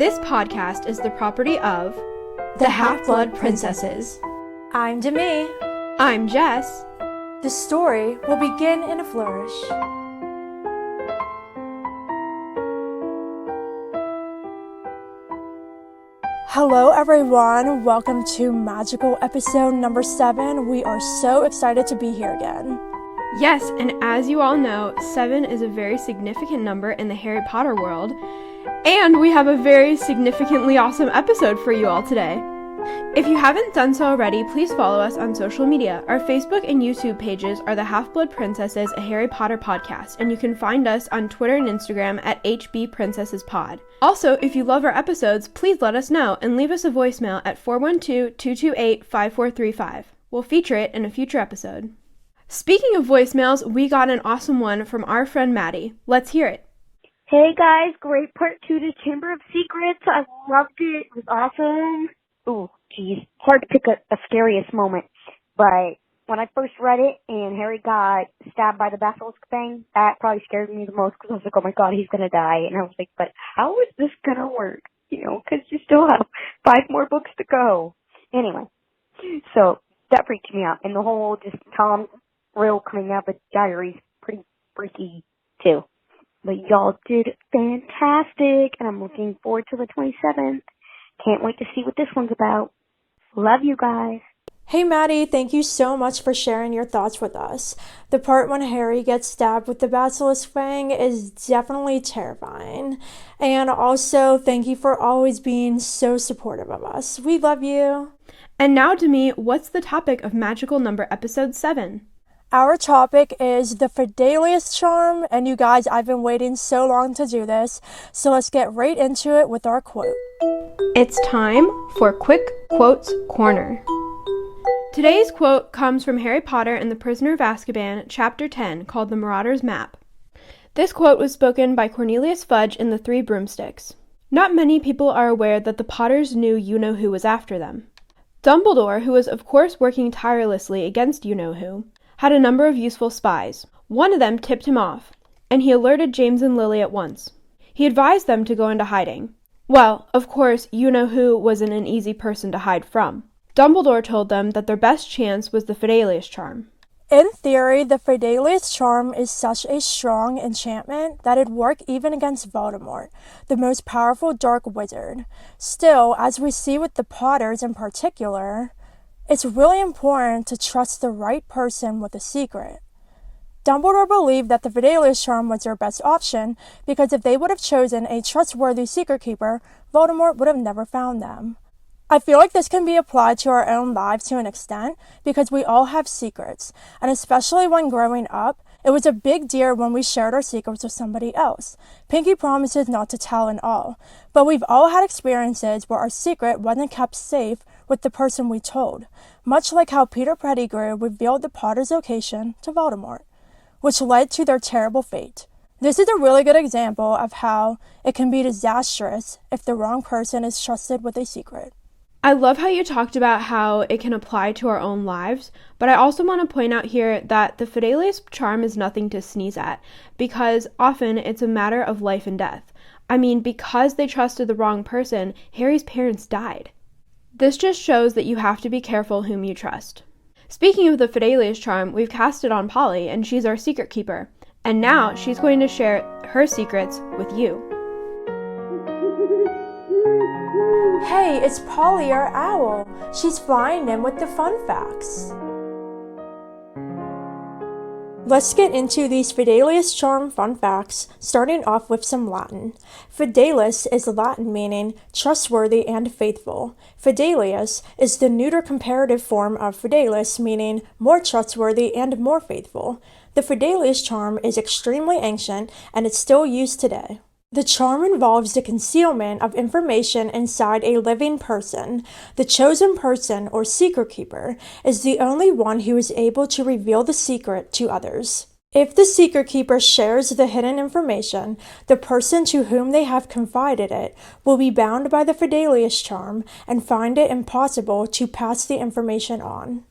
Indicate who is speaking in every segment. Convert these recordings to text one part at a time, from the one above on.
Speaker 1: This podcast is the property of the Half-Blood Princesses.
Speaker 2: I'm Demi.
Speaker 1: I'm Jess.
Speaker 2: The story will begin in a flourish. Hello everyone, welcome to magical episode number 7. We are so excited to be here again.
Speaker 1: Yes, and as you all know, 7 is a very significant number in the Harry Potter world, and we have a very significantly awesome episode for you all today. If you haven't done so already, please follow us on social media. Our Facebook and YouTube pages are the Half-Blood Princesses, a Harry Potter podcast, and you can find us on Twitter and Instagram at HBPrincessesPod. Also, if you love our episodes, please let us know and leave us a voicemail at 412-228-5435. We'll feature it in a future episode. Speaking of voicemails, we got an awesome one from our friend Maddie. Let's hear it.
Speaker 3: Hey guys, great part 2 to Chamber of Secrets. I loved it. It was awesome. Ooh, geez. Hard to pick a scariest moment. But when I first read it and Harry got stabbed by the basilisk thing, that probably scared me the most because I was like, oh my god, he's going to die. And I was like, but how is this going to work? You know, because you still have 5 more books to go. Anyway, so that freaked me out. And the whole just Tom Riddle coming out with diaries, pretty freaky too. But y'all did fantastic, and I'm looking forward to the 27th. Can't wait to see what this one's about. Love you guys.
Speaker 2: Hey Maddie, thank you so much for sharing your thoughts with us. The part when Harry gets stabbed with the basilisk fang is definitely terrifying. And also, thank you for always being so supportive of us. We love you.
Speaker 1: And now, Demi, what's the topic of Magical Number Episode 7?
Speaker 2: Our topic is the Fidelius charm, and you guys, I've been waiting so long to do this, so let's get right into it with our quote.
Speaker 1: It's time for Quick Quotes Corner. Today's quote comes from Harry Potter and the Prisoner of Azkaban, Chapter 10, called The Marauder's Map. This quote was spoken by Cornelius Fudge in The Three Broomsticks. Not many people are aware that the Potters knew you-know-who was after them. Dumbledore, who was of course working tirelessly against you-know-who, had a number of useful spies. One of them tipped him off, and he alerted James and Lily at once. He advised them to go into hiding. Well, of course, you-know-who wasn't an easy person to hide from. Dumbledore told them that their best chance was the Fidelius charm.
Speaker 2: In theory, the Fidelius charm is such a strong enchantment that it'd work even against Voldemort, the most powerful dark wizard. Still, as we see with the Potters in particular, it's really important to trust the right person with a secret. Dumbledore believed that the Fidelius charm was their best option because if they would have chosen a trustworthy secret keeper, Voldemort would have never found them. I feel like this can be applied to our own lives to an extent because we all have secrets, and especially when growing up, it was a big deal when we shared our secrets with somebody else. Pinky promises not to tell and all, but we've all had experiences where our secret wasn't kept safe with the person we told, much like how Peter Pettigrew revealed the Potter's location to Voldemort, which led to their terrible fate. This is a really good example of how it can be disastrous if the wrong person is trusted with a secret.
Speaker 1: I love how you talked about how it can apply to our own lives, but I also want to point out here that the Fidelius charm is nothing to sneeze at, because often it's a matter of life and death. I mean, because they trusted the wrong person, Harry's parents died. This just shows that you have to be careful whom you trust. Speaking of the Fidelius charm, we've cast it on Polly, and she's our secret keeper. And now she's going to share her secrets with you.
Speaker 2: Hey, it's Polly, our owl. She's flying in with the fun facts. Let's get into these Fidelius charm fun facts, starting off with some Latin. Fidelis is Latin meaning trustworthy and faithful. Fidelius is the neuter comparative form of fidelis, meaning more trustworthy and more faithful. The Fidelius charm is extremely ancient and it's still used today. The charm involves the concealment of information inside a living person. The chosen person, or secret keeper, is the only one who is able to reveal the secret to others. If the secret keeper shares the hidden information, the person to whom they have confided it will be bound by the Fidelius charm and find it impossible to pass the information on.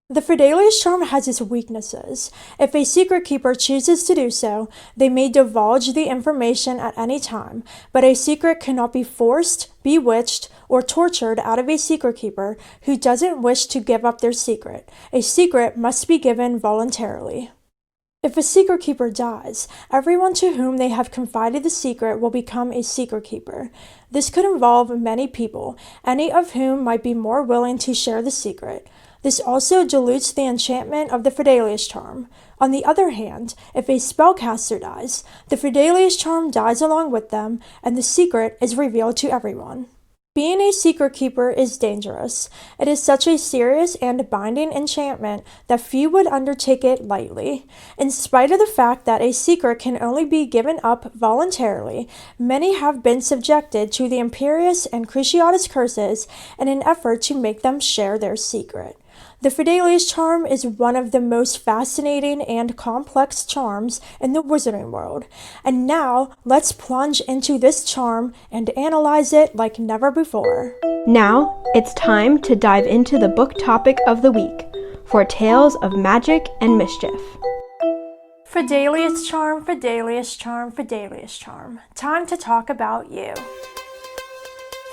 Speaker 2: The Fidelius charm has its weaknesses. If a secret keeper chooses to do so, they may divulge the information at any time, but a secret cannot be forced, bewitched, or tortured out of a secret keeper who doesn't wish to give up their secret. A secret must be given voluntarily. If a secret keeper dies, everyone to whom they have confided the secret will become a secret keeper. This could involve many people, any of whom might be more willing to share the secret. This also dilutes the enchantment of the Fidelius charm. On the other hand, if a spellcaster dies, the Fidelius charm dies along with them, and the secret is revealed to everyone. Being a secret keeper is dangerous. It is such a serious and binding enchantment that few would undertake it lightly. In spite of the fact that a secret can only be given up voluntarily, many have been subjected to the Imperius and Cruciatus curses in an effort to make them share their secret. The Fidelius charm is one of the most fascinating and complex charms in the wizarding world. And now, let's plunge into this charm and analyze it like never before.
Speaker 1: Now, it's time to dive into the book topic of the week for Tales of Magic and Mischief.
Speaker 2: Fidelius charm, Fidelius charm, Fidelius charm. Time to talk about you.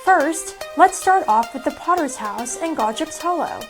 Speaker 2: First, let's start off with the Potter's house in Godric's Hollow.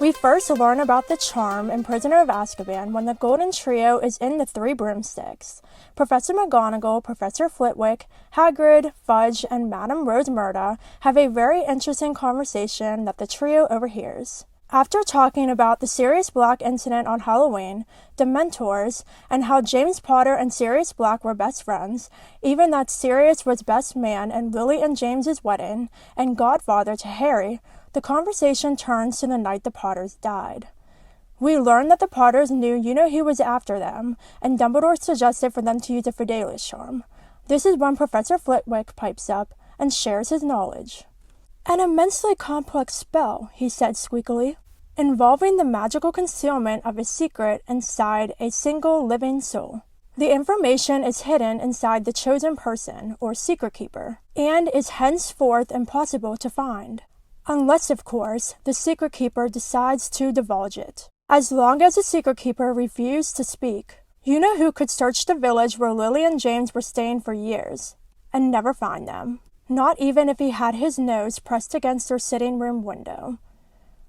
Speaker 2: We first learn about the charm in Prisoner of Azkaban when the Golden Trio is in the Three Broomsticks. Professor McGonagall, Professor Flitwick, Hagrid, Fudge, and Madame Rose Murda have a very interesting conversation that the trio overhears. After talking about the Sirius Black incident on Halloween, Dementors, and how James Potter and Sirius Black were best friends, even that Sirius was best man in Lily and James's wedding, and godfather to Harry, the conversation turns to the night the Potters died. We learn that the Potters knew you-know-who was after them, and Dumbledore suggested for them to use a Fidelius charm. This is when Professor Flitwick pipes up and shares his knowledge. An immensely complex spell, he said squeakily, involving the magical concealment of a secret inside a single living soul. The information is hidden inside the chosen person, or secret keeper, and is henceforth impossible to find. Unless, of course, the secret keeper decides to divulge it. As long as the secret keeper refused to speak, you-know-who could search the village where Lily and James were staying for years, and never find them, not even if he had his nose pressed against their sitting room window.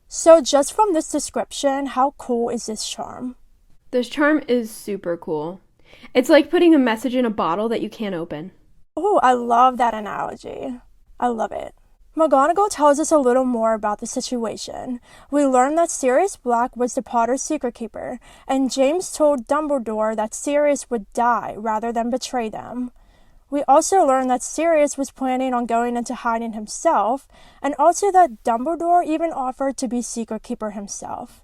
Speaker 2: So just from this description, how cool is this charm?
Speaker 1: This charm is super cool. It's like putting a message in a bottle that you can't open.
Speaker 2: Oh, I love that analogy. I love it. McGonagall tells us a little more about the situation. We learn that Sirius Black was the Potter's secret keeper, and James told Dumbledore that Sirius would die rather than betray them. We also learn that Sirius was planning on going into hiding himself, and also that Dumbledore even offered to be secret keeper himself.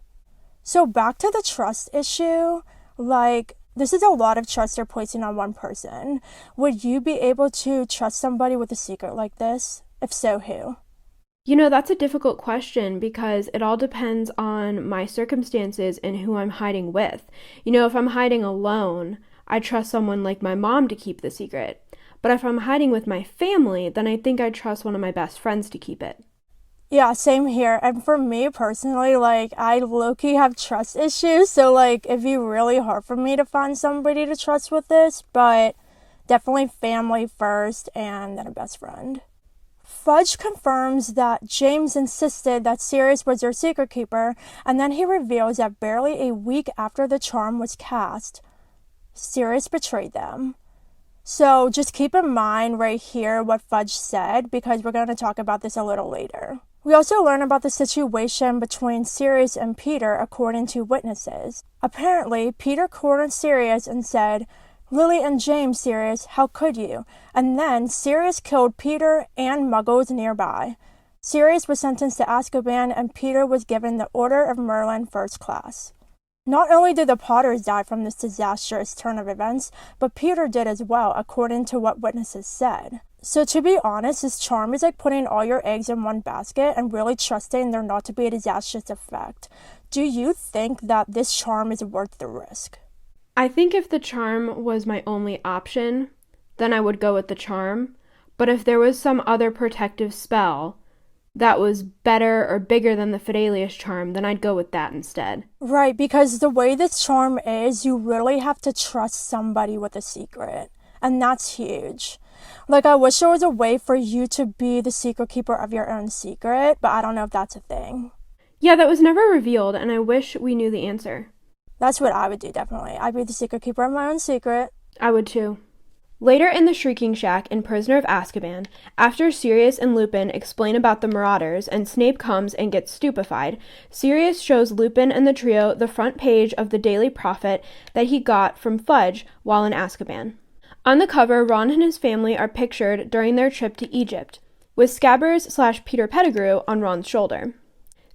Speaker 2: So back to the trust issue, this is a lot of trust they're placing on one person. Would you be able to trust somebody with a secret like this? If so, who?
Speaker 1: That's a difficult question because it all depends on my circumstances and who I'm hiding with. If I'm hiding alone, I trust someone like my mom to keep the secret. But if I'm hiding with my family, then I think I trust one of my best friends to keep it.
Speaker 2: Yeah, same here. And for me personally, I low-key have trust issues. So, it'd be really hard for me to find somebody to trust with this. But definitely family first and then a best friend. Fudge confirms that James insisted that Sirius was their secret keeper, and then he reveals that barely a week after the charm was cast, Sirius betrayed them. So just keep in mind right here what Fudge said, because we're going to talk about this a little later. We also learn about the situation between Sirius and Peter according to witnesses. Apparently, Peter cornered Sirius and said, "Lily and James, Sirius, how could you?" And then Sirius killed Peter and Muggles nearby. Sirius was sentenced to Azkaban, and Peter was given the Order of Merlin First Class. Not only did the Potters die from this disastrous turn of events, but Peter did as well, according to what witnesses said. So to be honest, this charm is like putting all your eggs in one basket and really trusting there not to be a disastrous effect. Do you think that this charm is worth the risk?
Speaker 1: I think if the charm was my only option, then I would go with the charm. But if there was some other protective spell, that was better or bigger than the Fidelius charm, then I'd go with that instead.
Speaker 2: Right, because the way this charm is, you really have to trust somebody with a secret. And that's huge. Like, I wish there was a way for you to be the secret keeper of your own secret, but I don't know if that's a thing.
Speaker 1: Yeah, that was never revealed, and I wish we knew the answer.
Speaker 2: That's what I would do, definitely. I'd be the secret keeper of my own secret.
Speaker 1: I would too. Later in the Shrieking Shack in Prisoner of Azkaban, after Sirius and Lupin explain about the Marauders and Snape comes and gets stupefied, Sirius shows Lupin and the trio the front page of the Daily Prophet that he got from Fudge while in Azkaban. On the cover, Ron and his family are pictured during their trip to Egypt, with Scabbers/Peter Pettigrew on Ron's shoulder.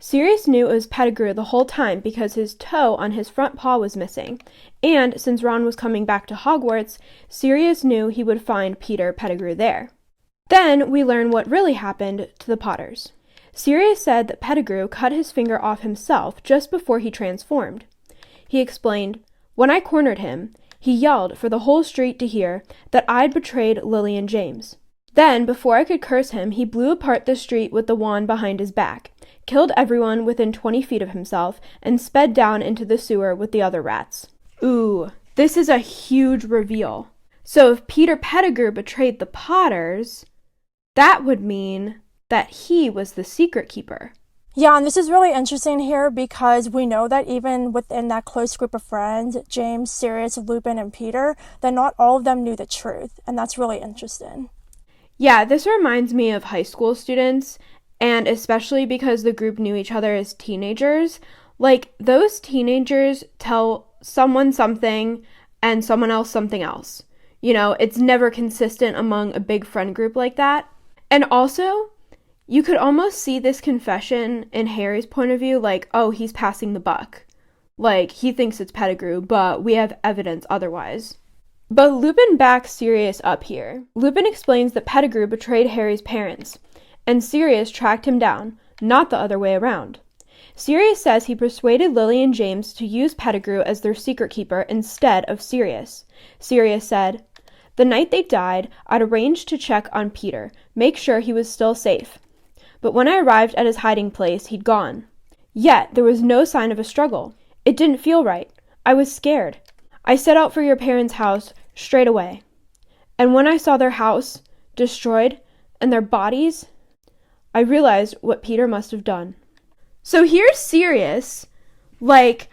Speaker 1: Sirius knew it was Pettigrew the whole time because his toe on his front paw was missing, and since Ron was coming back to Hogwarts, Sirius knew he would find Peter Pettigrew there. Then we learn what really happened to the Potters. Sirius said that Pettigrew cut his finger off himself just before he transformed. He explained, "When I cornered him, he yelled for the whole street to hear that I'd betrayed Lily and James. Then, before I could curse him, he blew apart the street with the wand behind his back, killed everyone within 20 feet of himself, and sped down into the sewer with the other rats." Ooh, this is a huge reveal. So if Peter Pettigrew betrayed the Potters, that would mean that he was the secret keeper.
Speaker 2: Yeah, and this is really interesting here because we know that even within that close group of friends, James, Sirius, Lupin, and Peter, that not all of them knew the truth, and that's really interesting.
Speaker 1: Yeah, this reminds me of high school students, and especially because the group knew each other as teenagers. Like, those teenagers tell someone something and someone else something else. You know, it's never consistent among a big friend group like that. And also, you could almost see this confession in Harry's point of view, like, oh, he's passing the buck. Like, he thinks it's Pettigrew, but we have evidence otherwise. But Lupin backs Sirius up here. Lupin explains that Pettigrew betrayed Harry's parents, and Sirius tracked him down, not the other way around. Sirius says he persuaded Lily and James to use Pettigrew as their secret keeper instead of Sirius. Sirius said, "The night they died, I'd arranged to check on Peter, make sure he was still safe. But when I arrived at his hiding place, he'd gone. Yet there was no sign of a struggle. It didn't feel right. I was scared. I set out for your parents' house straight away. And when I saw their house destroyed and their bodies, I realized what Peter must have done." So here's Sirius, like,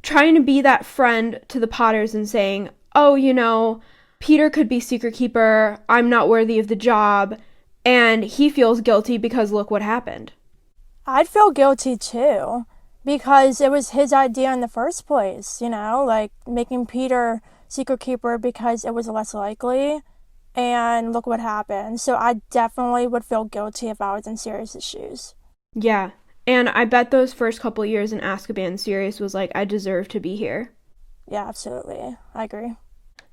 Speaker 1: trying to be that friend to the Potters and saying, oh, you know, Peter could be secret keeper, I'm not worthy of the job, and he feels guilty because look what happened.
Speaker 2: I'd feel guilty too, because it was his idea in the first place, you know, like making Peter secret keeper because it was less likely, and look what happened. So I definitely would feel guilty if I was in Sirius's shoes.
Speaker 1: Yeah, and I bet those first couple years in Azkaban, Sirius was like, I deserve to be here.
Speaker 2: Yeah, absolutely. I agree.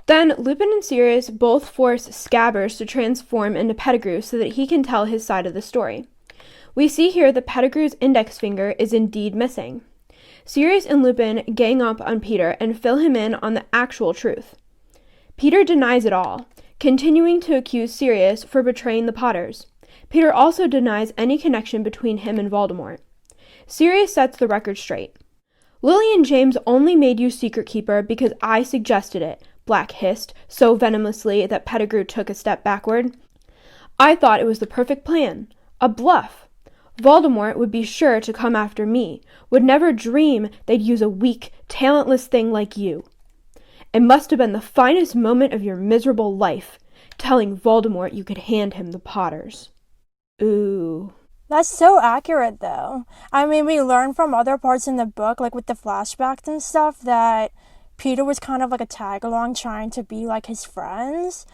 Speaker 1: Then Lupin and Sirius both force Scabbers to transform into Pettigrew so that he can tell his side of the story. We see here that Pettigrew's index finger is indeed missing. Sirius and Lupin gang up on Peter and fill him in on the actual truth. Peter denies it all, continuing to accuse Sirius for betraying the Potters. Peter also denies any connection between him and Voldemort. Sirius sets the record straight. "Lily and James only made you secret keeper because I suggested it," Black hissed, so venomously that Pettigrew took a step backward. "I thought it was the perfect plan. A bluff. Voldemort would be sure to come after me, would never dream they'd use a weak, talentless thing like you. It must have been the finest moment of your miserable life, telling Voldemort you could hand him the Potters." Ooh.
Speaker 2: That's so accurate, though. I mean, we learn from other parts in the book, like with the flashbacks and stuff, that Peter was kind of like a tag-along trying to be like his friends.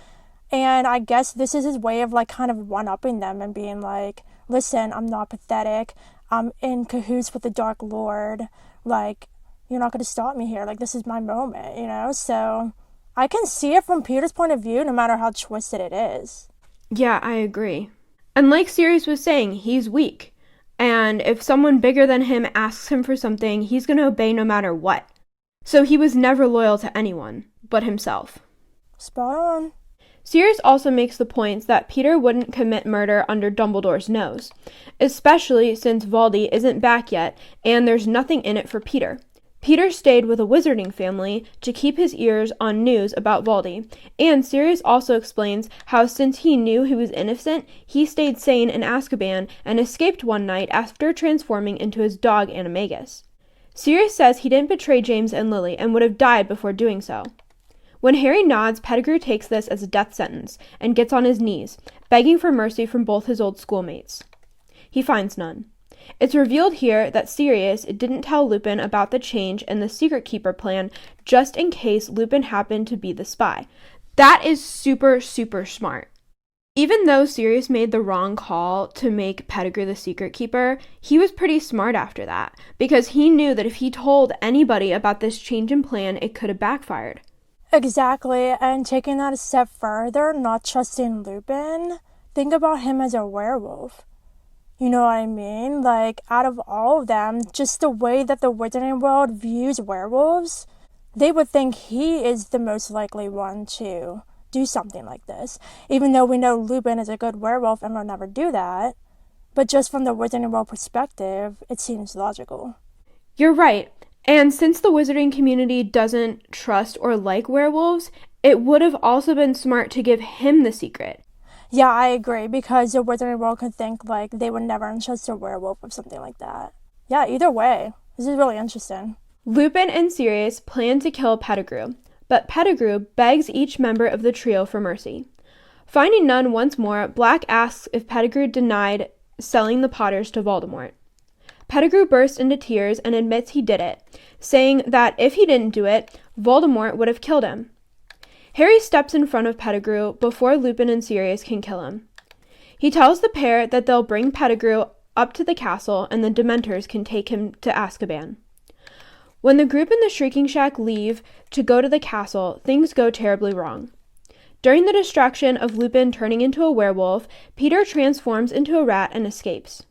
Speaker 2: And I guess this is his way of like kind of one-upping them and being like, listen, I'm not pathetic. I'm in cahoots with the Dark Lord. Like, you're not going to stop me here. Like, this is my moment, you know? So I can see it from Peter's point of view, no matter how twisted it is.
Speaker 1: Yeah, I agree. And like Sirius was saying, he's weak. And if someone bigger than him asks him for something, he's going to obey no matter what. So he was never loyal to anyone but himself.
Speaker 2: Spot on.
Speaker 1: Sirius also makes the points that Peter wouldn't commit murder under Dumbledore's nose, especially since Voldy isn't back yet and there's nothing in it for Peter. Peter stayed with a wizarding family to keep his ears on news about Voldy, and Sirius also explains how since he knew he was innocent, he stayed sane in Azkaban and escaped one night after transforming into his dog Animagus. Sirius says he didn't betray James and Lily and would have died before doing so. When Harry nods, Pettigrew takes this as a death sentence and gets on his knees, begging for mercy from both his old schoolmates. He finds none. It's revealed here that Sirius didn't tell Lupin about the change in the Secret Keeper plan just in case Lupin happened to be the spy. That is super, super smart. Even though Sirius made the wrong call to make Pettigrew the Secret Keeper, he was pretty smart after that, because he knew that if he told anybody about this change in plan, it could have backfired.
Speaker 2: Exactly, and taking that a step further, not trusting Lupin, think about him as a werewolf. You know what I mean? Like, out of all of them, just the way that the wizarding world views werewolves, they would think he is the most likely one to do something like this. Even though we know Lupin is a good werewolf and will never do that. But just from the wizarding world perspective, it seems logical.
Speaker 1: You're right. And since the wizarding community doesn't trust or like werewolves, it would have also been smart to give him the secret.
Speaker 2: Yeah, I agree, because the wizarding world could think, like, they would never entrust a werewolf or something like that. Yeah, either way. This is really interesting.
Speaker 1: Lupin and Sirius plan to kill Pettigrew, but Pettigrew begs each member of the trio for mercy. Finding none once more, Black asks if Pettigrew denied selling the Potters to Voldemort. Pettigrew bursts into tears and admits he did it, saying that if he didn't do it, Voldemort would have killed him. Harry steps in front of Pettigrew before Lupin and Sirius can kill him. He tells the pair that they'll bring Pettigrew up to the castle and the Dementors can take him to Azkaban. When the group in the Shrieking Shack leave to go to the castle, things go terribly wrong. During the distraction of Lupin turning into a werewolf, Peter transforms into a rat and escapes.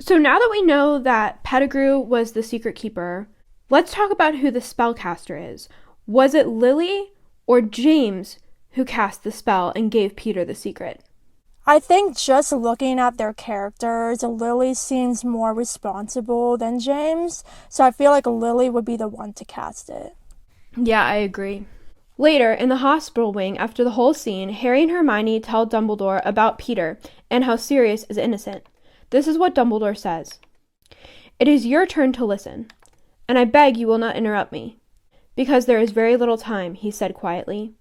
Speaker 1: So now that we know that Pettigrew was the Secret Keeper, let's talk about who the spellcaster is. Was it Lily or James who cast the spell and gave Peter the secret?
Speaker 2: I think just looking at their characters, Lily seems more responsible than James, so I feel like Lily would be the one to cast it.
Speaker 1: Yeah, I agree. Later, in the hospital wing, after the whole scene, Harry and Hermione tell Dumbledore about Peter and how Sirius is innocent. This is what Dumbledore says. "It is your turn to listen, and I beg you will not interrupt me, because there is very little time," he said quietly.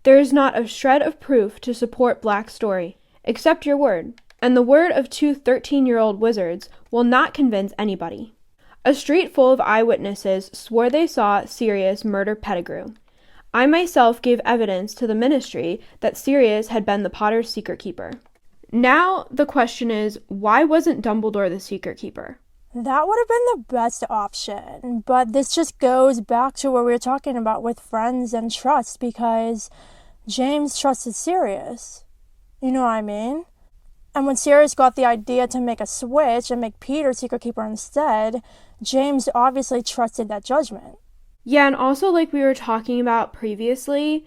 Speaker 1: "There is not a shred of proof to support Black's story, except your word, and the word of two 13-year-old wizards will not convince anybody." A street full of eyewitnesses swore they saw Sirius murder Pettigrew. I myself gave evidence to the ministry that Sirius had been the Potter's secret keeper. Now the question is, why wasn't Dumbledore the secret keeper?
Speaker 2: That would have been the best option, but this just goes back to what we were talking about with friends and trust, because James trusted Sirius. You know what I mean? And when Sirius got the idea to make a switch and make Peter secret keeper instead, James obviously trusted that judgment.
Speaker 1: Yeah, and also like we were talking about previously,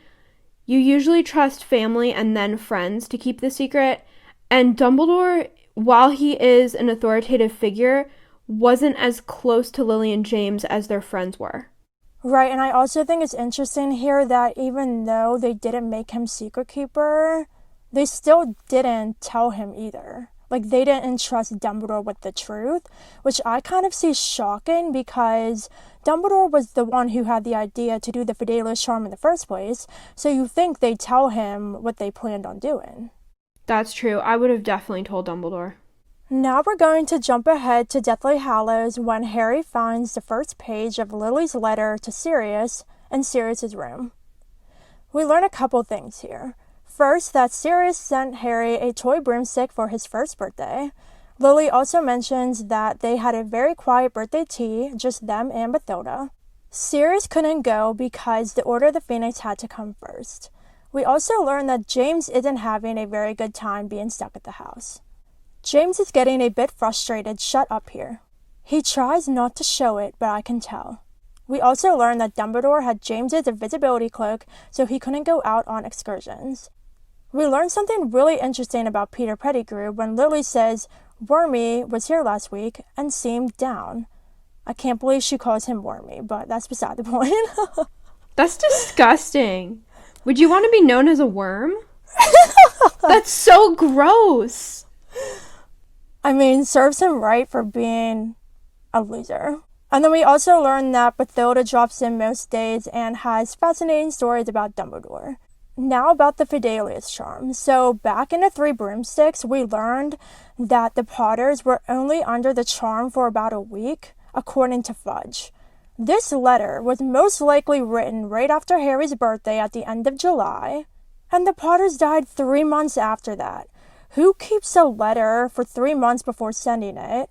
Speaker 1: you usually trust family and then friends to keep the secret, and Dumbledore, while he is an authoritative figure, wasn't as close to Lily and James as their friends were.
Speaker 2: Right, and I also think it's interesting here that even though they didn't make him secret keeper, they still didn't tell him either. Like, they didn't entrust Dumbledore with the truth, which I kind of see shocking, because Dumbledore was the one who had the idea to do the Fidelius charm in the first place, so you think they'd tell him what they planned on doing.
Speaker 1: That's true. I would have definitely told Dumbledore.
Speaker 2: Now we're going to jump ahead to Deathly Hallows when Harry finds the first page of Lily's letter to Sirius in Sirius's room. We learn a couple things here. First, that Sirius sent Harry a toy broomstick for his first birthday. Lily also mentions that they had a very quiet birthday tea, just them and Bathilda. Sirius couldn't go because the Order of the Phoenix had to come first. We also learn that James isn't having a very good time being stuck at the house. James is getting a bit frustrated. Shut up here. He tries not to show it, but I can tell. We also learn that Dumbledore had James's invisibility cloak, so he couldn't go out on excursions. We learned something really interesting about Peter Pettigrew when Lily says, Wormy was here last week and seemed down. I can't believe she calls him Wormy, but that's beside the point.
Speaker 1: That's disgusting. Would you want to be known as a worm? That's so gross.
Speaker 2: I mean, serves him right for being a loser. And then we also learned that Bathilda drops in most days and has fascinating stories about Dumbledore. Now about the Fidelius charm. So back in the Three Broomsticks, we learned that the Potters were only under the charm for about a week, according to Fudge. This letter was most likely written right after Harry's birthday at the end of July, and the Potters died 3 months after that. Who keeps a letter for 3 months before sending it?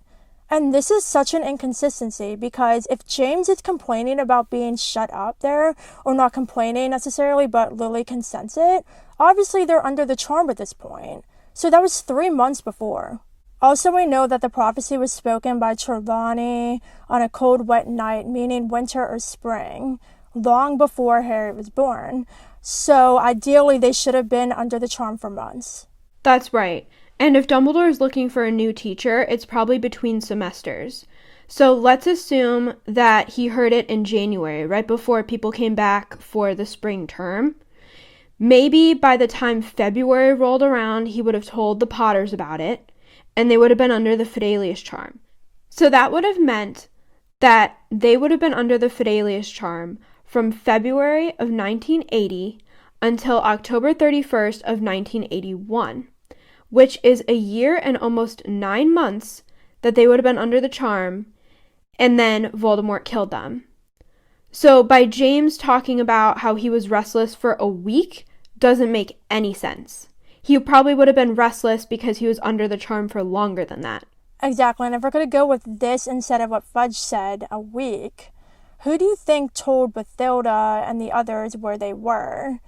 Speaker 2: And this is such an inconsistency because if James is complaining about being shut up there, or not complaining necessarily, but Lily can sense it, obviously they're under the charm at this point. So that was 3 months before. Also, we know that the prophecy was spoken by Trelawney on a cold, wet night, meaning winter or spring, long before Harry was born. So ideally, they should have been under the charm for months.
Speaker 1: That's right. And if Dumbledore is looking for a new teacher, it's probably between semesters. So let's assume that he heard it in January, right before people came back for the spring term. Maybe by the time February rolled around, he would have told the Potters about it, and they would have been under the Fidelius charm. So that would have meant that they would have been under the Fidelius charm from February of 1980 until October 31st of 1981. Which is a year and almost 9 months that they would have been under the charm, and then Voldemort killed them. So by James talking about how he was restless for a week doesn't make any sense. He probably would have been restless because he was under the charm for longer than that.
Speaker 2: Exactly, and if we're going to go with this instead of what Fudge said, a week, who do you think told Bathilda and the others where they were?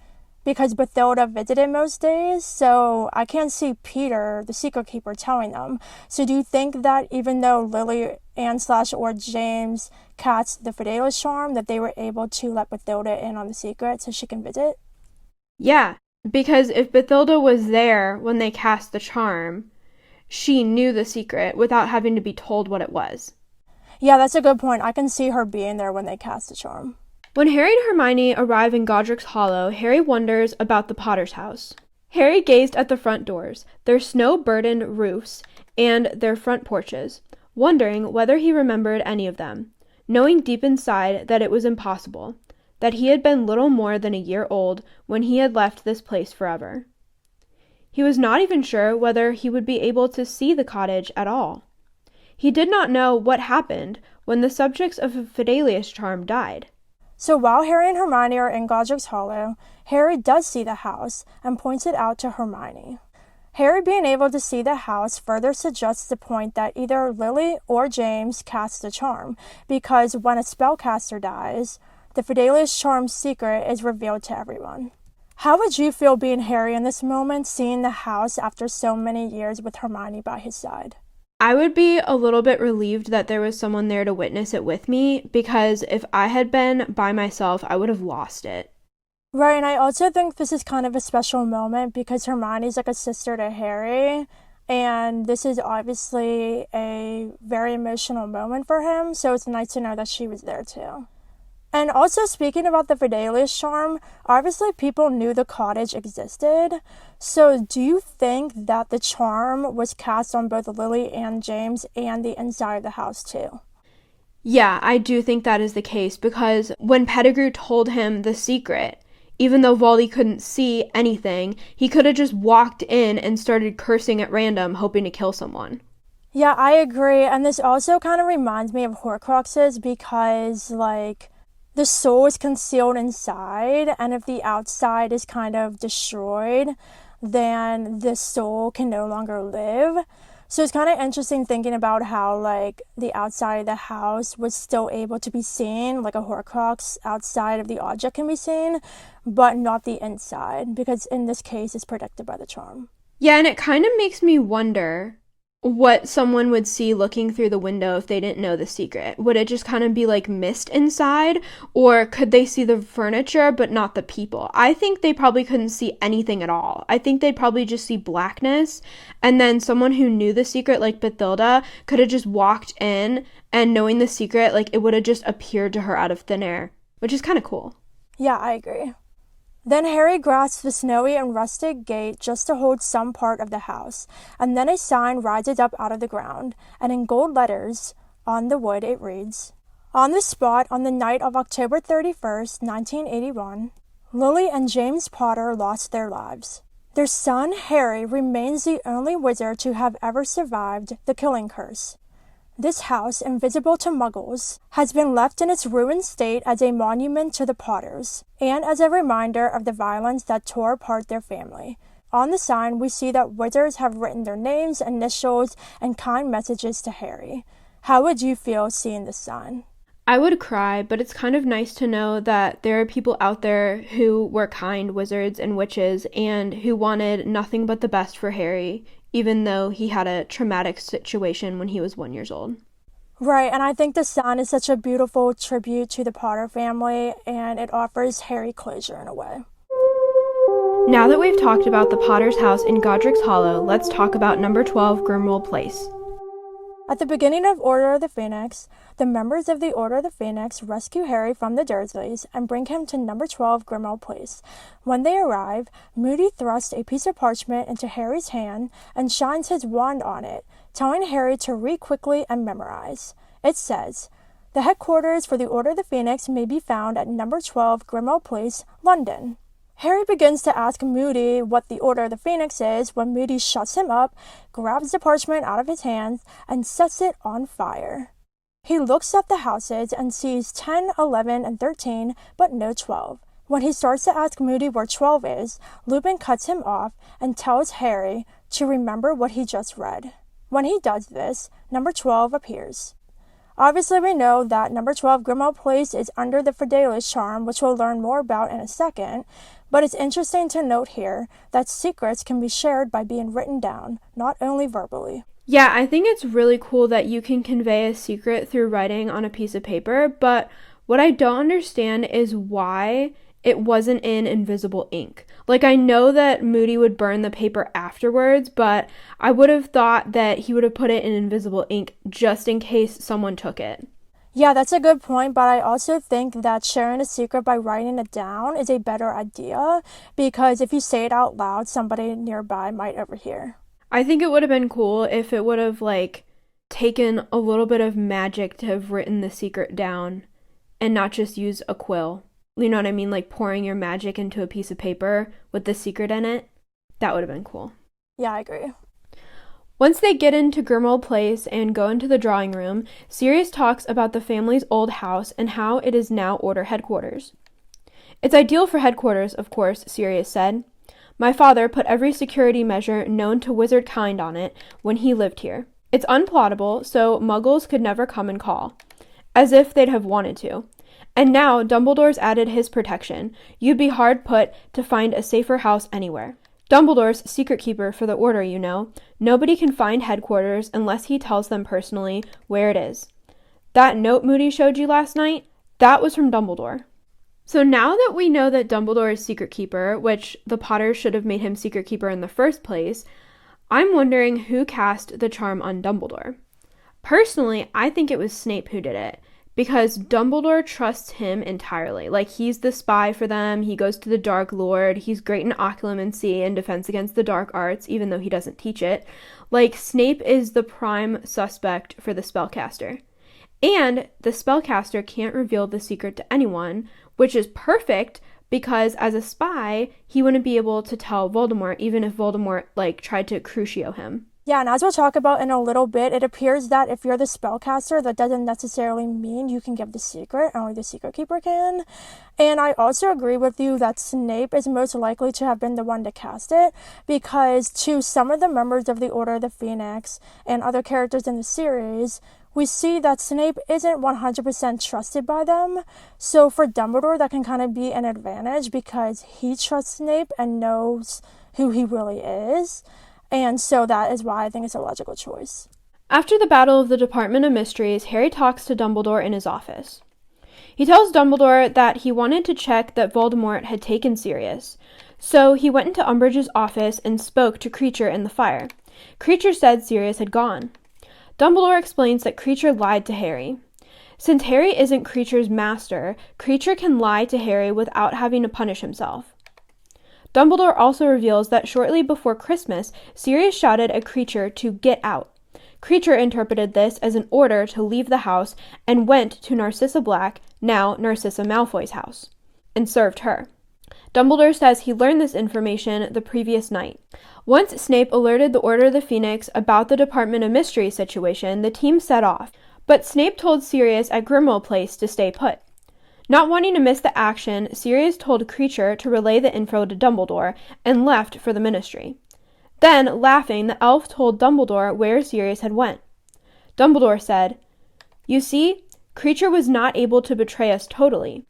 Speaker 2: Because Bathilda visited most days, so I can't see Peter, the secret keeper, telling them. So do you think that even though Lily and / or James cast the Fidelius charm, that they were able to let Bathilda in on the secret so she can visit?
Speaker 1: Yeah, because if Bathilda was there when they cast the charm, she knew the secret without having to be told what it was.
Speaker 2: Yeah, that's a good point. I can see her being there when they cast the charm.
Speaker 1: When Harry and Hermione arrive in Godric's Hollow, Harry wonders about the Potter's house. Harry gazed at the front doors, their snow-burdened roofs, and their front porches, wondering whether he remembered any of them, knowing deep inside that it was impossible, that he had been little more than a year old when he had left this place forever. He was not even sure whether he would be able to see the cottage at all. He did not know what happened when the subjects of the Fidelius charm died.
Speaker 2: So while Harry and Hermione are in Godric's Hollow, Harry does see the house and points it out to Hermione. Harry being able to see the house further suggests the point that either Lily or James cast the charm, because when a spellcaster dies, the Fidelius charm's secret is revealed to everyone. How would you feel being Harry in this moment, seeing the house after so many years with Hermione by his side?
Speaker 1: I would be a little bit relieved that there was someone there to witness it with me, because if I had been by myself, I would have lost it.
Speaker 2: Right, and I also think this is kind of a special moment because Hermione's like a sister to Harry, and this is obviously a very emotional moment for him, so it's nice to know that she was there too. And also, speaking about the Fidelius charm, obviously people knew the cottage existed. So do you think that the charm was cast on both Lily and James and the inside of the house too?
Speaker 1: Yeah, I do think that is the case, because when Pettigrew told him the secret, even though Voldy couldn't see anything, he could have just walked in and started cursing at random, hoping to kill someone.
Speaker 2: Yeah, I agree. And this also kind of reminds me of Horcruxes because, the soul is concealed inside, and if the outside is kind of destroyed, then the soul can no longer live. So it's kind of interesting thinking about how, the outside of the house was still able to be seen, like a Horcrux outside of the object can be seen, but not the inside, because in this case, it's protected by the charm.
Speaker 1: Yeah, and it kind of makes me wonder, what someone would see looking through the window if they didn't know the secret. Would it just kind of be like mist inside, or could they see the furniture but not the people? I think they probably couldn't see anything at all. I think they'd probably just see blackness, and then someone who knew the secret, like Bathilda, could have just walked in, and knowing the secret, like, it would have just appeared to her out of thin air, which is kind of cool.
Speaker 2: Yeah, I agree. Then Harry grasps the snowy and rustic gate just to hold some part of the house, and then a sign rises up out of the ground, and in gold letters on the wood it reads, "On the spot on the night of October 31st, 1981, Lily and James Potter lost their lives. Their son, Harry, remains the only wizard to have ever survived the killing curse. This house, invisible to Muggles, has been left in its ruined state as a monument to the Potters, and as a reminder of the violence that tore apart their family. On the sign, we see that wizards have written their names, initials, and kind messages to Harry. How would you feel seeing this sign?"
Speaker 1: I would cry, but it's kind of nice to know that there are people out there who were kind wizards and witches and who wanted nothing but the best for Harry, even though he had a traumatic situation when he was 1 year old.
Speaker 2: Right, and I think the sign is such a beautiful tribute to the Potter family, and it offers Harry closure in a way.
Speaker 1: Now that we've talked about the Potter's house in Godric's Hollow, let's talk about number 12, Grimmauld Place.
Speaker 2: At the beginning of Order of the Phoenix, the members of the Order of the Phoenix rescue Harry from the Dursleys and bring him to number 12 Grimmauld Place. When they arrive, Moody thrusts a piece of parchment into Harry's hand and shines his wand on it, telling Harry to read quickly and memorize. It says, "The headquarters for the Order of the Phoenix may be found at number 12 Grimmauld Place, London." Harry begins to ask Moody what the Order of the Phoenix is when Moody shuts him up, grabs the parchment out of his hands, and sets it on fire. He looks at the houses and sees 10, 11, and 13, but no 12. When he starts to ask Moody where 12 is, Lupin cuts him off and tells Harry to remember what he just read. When he does this, number 12 appears. Obviously, we know that number 12 Grimmauld Place is under the Fidelius charm, which we'll learn more about in a second, but it's interesting to note here that secrets can be shared by being written down, not only verbally.
Speaker 1: Yeah, I think it's really cool that you can convey a secret through writing on a piece of paper, but what I don't understand is why it wasn't in invisible ink. Like, I know that Moody would burn the paper afterwards, but I would have thought that he would have put it in invisible ink just in case someone took it.
Speaker 2: Yeah, that's a good point, but I also think that sharing a secret by writing it down is a better idea, because if you say it out loud, somebody nearby might overhear.
Speaker 1: I think it would have been cool if it would have, like, taken a little bit of magic to have written the secret down and not just use a quill. You know what I mean? Like pouring your magic into a piece of paper with the secret in it. That would have been cool.
Speaker 2: Yeah, I agree.
Speaker 1: Once they get into Grimmauld Place and go into the drawing room, Sirius talks about the family's old house and how it is now Order headquarters. "It's ideal for headquarters, of course," Sirius said. "My father put every security measure known to wizard kind on it when he lived here. It's unplottable, so Muggles could never come and call, as if they'd have wanted to. And now Dumbledore's added his protection. You'd be hard put to find a safer house anywhere. Dumbledore's secret keeper for the Order, you know. Nobody can find headquarters unless he tells them personally where it is. That note Moody showed you last night, that was from Dumbledore." So now that we know that Dumbledore is secret keeper, which the Potters should have made him secret keeper in the first place, I'm wondering who cast the charm on Dumbledore. Personally, I think it was Snape who did it, because Dumbledore trusts him entirely. Like, he's the spy for them, he goes to the Dark Lord, he's great in occlumency and defense against the dark arts, even though he doesn't teach it. Like, Snape is the prime suspect for the spellcaster. And the spellcaster can't reveal the secret to anyone, which is perfect, because as a spy, he wouldn't be able to tell Voldemort, even if Voldemort, like, tried to crucio him.
Speaker 2: Yeah, and as we'll talk about in a little bit, it appears that if you're the spellcaster, that doesn't necessarily mean you can give the secret, only the secret keeper can. And I also agree with you that Snape is most likely to have been the one to cast it, because to some of the members of the Order of the Phoenix and other characters in the series, we see that Snape isn't 100% trusted by them. So for Dumbledore, that can kind of be an advantage because he trusts Snape and knows who he really is. And so that is why I think it's a logical choice.
Speaker 1: After the Battle of the Department of Mysteries, Harry talks to Dumbledore in his office. He tells Dumbledore that he wanted to check that Voldemort had taken Sirius, so he went into Umbridge's office and spoke to Kreacher in the fire. Kreacher said Sirius had gone. Dumbledore explains that Kreacher lied to Harry. Since Harry isn't Kreacher's master, Kreacher can lie to Harry without having to punish himself. Dumbledore also reveals that shortly before Christmas, Sirius shouted at Kreacher to get out. Kreacher interpreted this as an order to leave the house and went to Narcissa Black, now Narcissa Malfoy's house, and served her. Dumbledore says he learned this information the previous night. Once Snape alerted the Order of the Phoenix about the Department of Mysteries situation, the team set off, but Snape told Sirius at Grimmauld Place to stay put. Not wanting to miss the action, Sirius told Kreacher to relay the info to Dumbledore and left for the Ministry. Then, laughing, the elf told Dumbledore where Sirius had went. Dumbledore said, "You see, Kreacher was not able to betray us totally.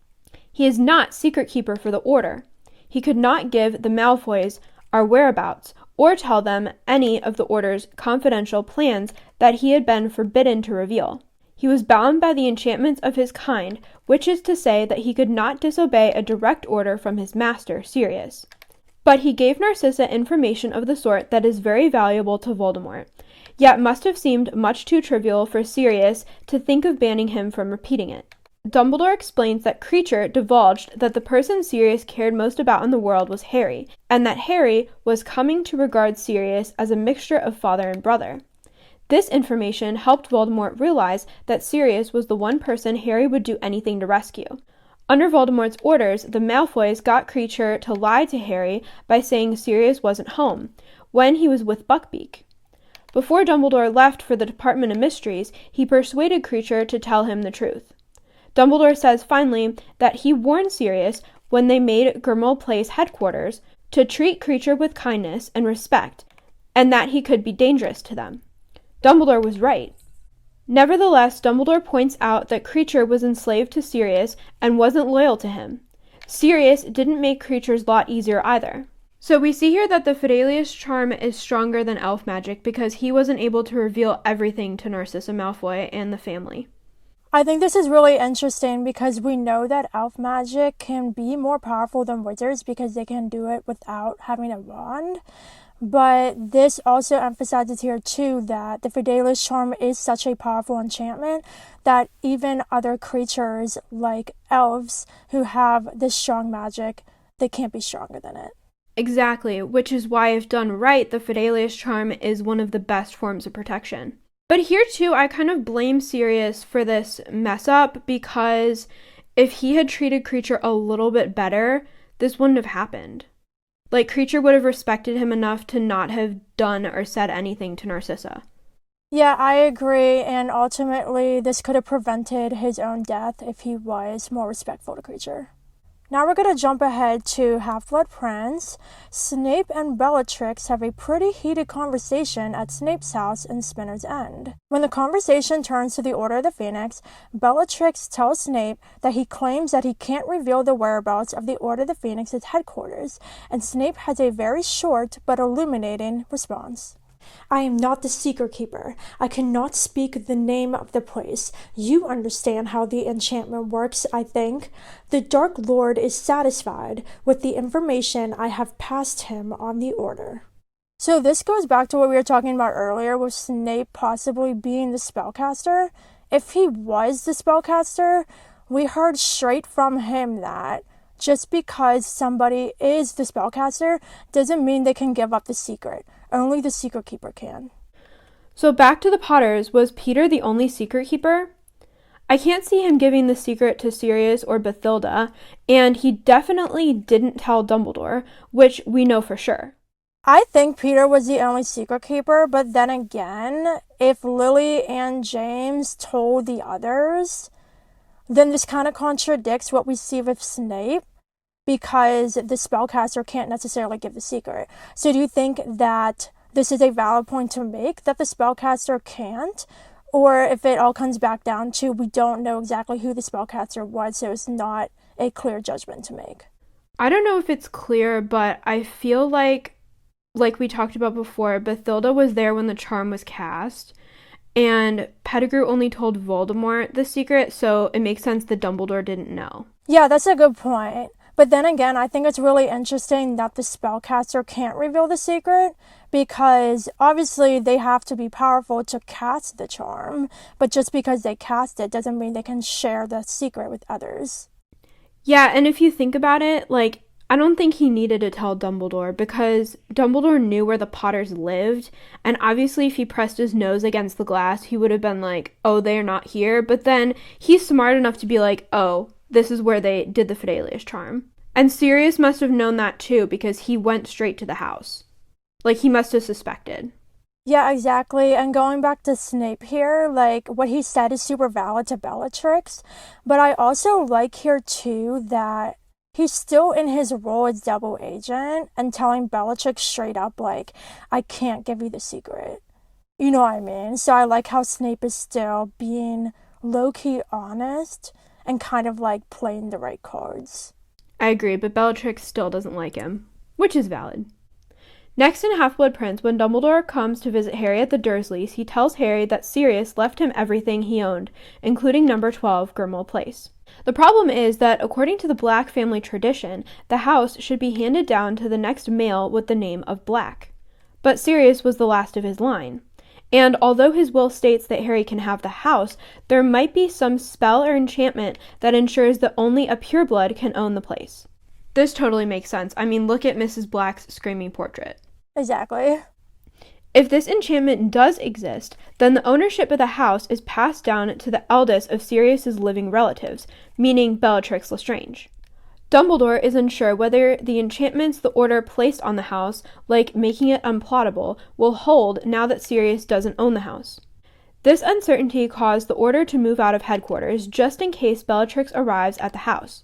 Speaker 1: He is not secret keeper for the Order. He could not give the Malfoys our whereabouts or tell them any of the Order's confidential plans that he had been forbidden to reveal. He was bound by the enchantments of his kind, which is to say that he could not disobey a direct order from his master, Sirius. But he gave Narcissa information of the sort that is very valuable to Voldemort, yet must have seemed much too trivial for Sirius to think of banning him from repeating it." Dumbledore explains that Kreacher divulged that the person Sirius cared most about in the world was Harry, and that Harry was coming to regard Sirius as a mixture of father and brother. This information helped Voldemort realize that Sirius was the one person Harry would do anything to rescue. Under Voldemort's orders, the Malfoys got Kreacher to lie to Harry by saying Sirius wasn't home, when he was with Buckbeak. Before Dumbledore left for the Department of Mysteries, he persuaded Kreacher to tell him the truth. Dumbledore says finally that he warned Sirius when they made Grimmauld Place headquarters to treat Kreacher with kindness and respect, and that he could be dangerous to them. Dumbledore was right. Nevertheless, Dumbledore points out that Kreacher was enslaved to Sirius and wasn't loyal to him. Sirius didn't make Kreacher's lot easier either. So we see here that the Fidelius charm is stronger than elf magic because he wasn't able to reveal everything to Narcissa Malfoy and the family.
Speaker 2: I think this is really interesting because we know that elf magic can be more powerful than wizards because they can do it without having a wand. But this also emphasizes here too that the Fidelius charm is such a powerful enchantment that even other creatures like elves who have this strong magic, they can't be stronger than it.
Speaker 1: Exactly, which is why if done right, the Fidelius charm is one of the best forms of protection. But here too, I kind of blame Sirius for this mess up because if he had treated Kreacher a little bit better, this wouldn't have happened. Like, Kreacher would have respected him enough to not have done or said anything to Narcissa.
Speaker 2: Yeah, I agree, and ultimately this could have prevented his own death if he was more respectful to Kreacher. Now we're going to jump ahead to Half-Blood Prince. Snape and Bellatrix have a pretty heated conversation at Snape's house in Spinner's End. When the conversation turns to the Order of the Phoenix, Bellatrix tells Snape that he claims that he can't reveal the whereabouts of the Order of the Phoenix's headquarters, and Snape has a very short but illuminating response. "I am not the secret keeper. I cannot speak the name of the place. You understand how the enchantment works, I think. The Dark Lord is satisfied with the information I have passed him on the order." So this goes back to what we were talking about earlier with Snape possibly being the spellcaster. If he was the spellcaster, we heard straight from him that just because somebody is the spellcaster doesn't mean they can give up the secret. Only the secret keeper can.
Speaker 1: So back to the Potters, was Peter the only secret keeper? I can't see him giving the secret to Sirius or Bathilda, and he definitely didn't tell Dumbledore, which we know for sure.
Speaker 2: I think Peter was the only secret keeper, but then again, if Lily and James told the others, then this kind of contradicts what we see with Snape, because the spellcaster can't necessarily give the secret. So do you think that this is a valid point to make, that the spellcaster can't? Or if it all comes back down to we don't know exactly who the spellcaster was, so it's not a clear judgment to make?
Speaker 1: I don't know if it's clear, but I feel like like we talked about before, Bathilda was there when the charm was cast, and Pettigrew only told Voldemort the secret, so it makes sense that Dumbledore didn't know.
Speaker 2: Yeah, that's a good point. But then again, I think it's really interesting that the spellcaster can't reveal the secret, because obviously they have to be powerful to cast the charm, but just because they cast it doesn't mean they can share the secret with others.
Speaker 1: Yeah, and if you think about it, like, I don't think he needed to tell Dumbledore, because Dumbledore knew where the Potters lived, and obviously if he pressed his nose against the glass, he would have been like, oh, they're not here, but then he's smart enough to be like, oh, this is where they did the Fidelius charm. And Sirius must have known that too, because he went straight to the house. Like, he must have suspected.
Speaker 2: Yeah, exactly. And going back to Snape here, like, what he said is super valid to Bellatrix, but I also like here too that he's still in his role as double agent and telling Bellatrix straight up, like, I can't give you the secret. You know what I mean? So I like how Snape is still being low-key honest and kind of like playing the right cards.
Speaker 1: I agree, but Bellatrix still doesn't like him, which is valid. Next in Half-Blood Prince, when Dumbledore comes to visit Harry at the Dursleys, he tells Harry that Sirius left him everything he owned, including number 12 Grimmauld Place. The problem is that, according to the Black family tradition, the house should be handed down to the next male with the name of Black. But Sirius was the last of his line. And although his will states that Harry can have the house, there might be some spell or enchantment that ensures that only a pureblood can own the place. This totally makes sense. I mean, look at Mrs. Black's screaming portrait.
Speaker 2: Exactly.
Speaker 1: If this enchantment does exist, then the ownership of the house is passed down to the eldest of Sirius's living relatives, meaning Bellatrix Lestrange. Dumbledore is unsure whether the enchantments the Order placed on the house, like making it unplottable, will hold now that Sirius doesn't own the house. This uncertainty caused the Order to move out of headquarters just in case Bellatrix arrives at the house.